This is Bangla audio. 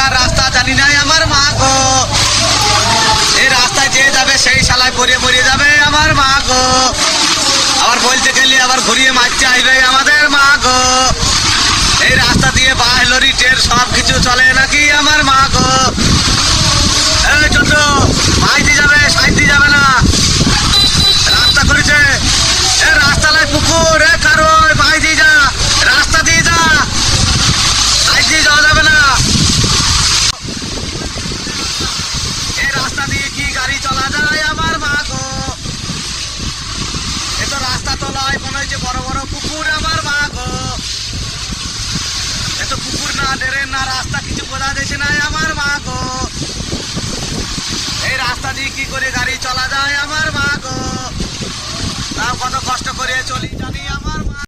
এলাকার রাস্তা জানি নাই আমার মা গো। এই রাস্তায় যে যাবে সেই শালায় পরে মরে যাবে আমার মা গো। আবার বলতে গেলে আবার ঘুরিয়ে মারতে আইবে আমাদের মা গো। এই রাস্তা দিয়ে বাস লরি ট্রেন সব কিছু চলে নাকি আমার মা গো। এই ছোট মাইতে যাবে সাইতে যাবে না, রাস্তা করেছে। এ রাস্তা লাই পুকুর, এ কারো মাই দিয়ে যা, রাস্তা দিয়ে যা, সাইড দিয়ে যাওয়া যাবে না। এই রাস্তা দিয়ে কি গাড়ি চলা যায় আমার মা গো। এ তো রাস্তা তো নয়, মনে হচ্ছে বড় বড় পুকুর আমার মা গো। এ তো পুকুর না, ড্রেন না, রাস্তা কিছু বোঝা যাচ্ছে না আমার মা গো। এই রাস্তা দিয়ে কি করে গাড়ি চলা যায় আমার মা গো।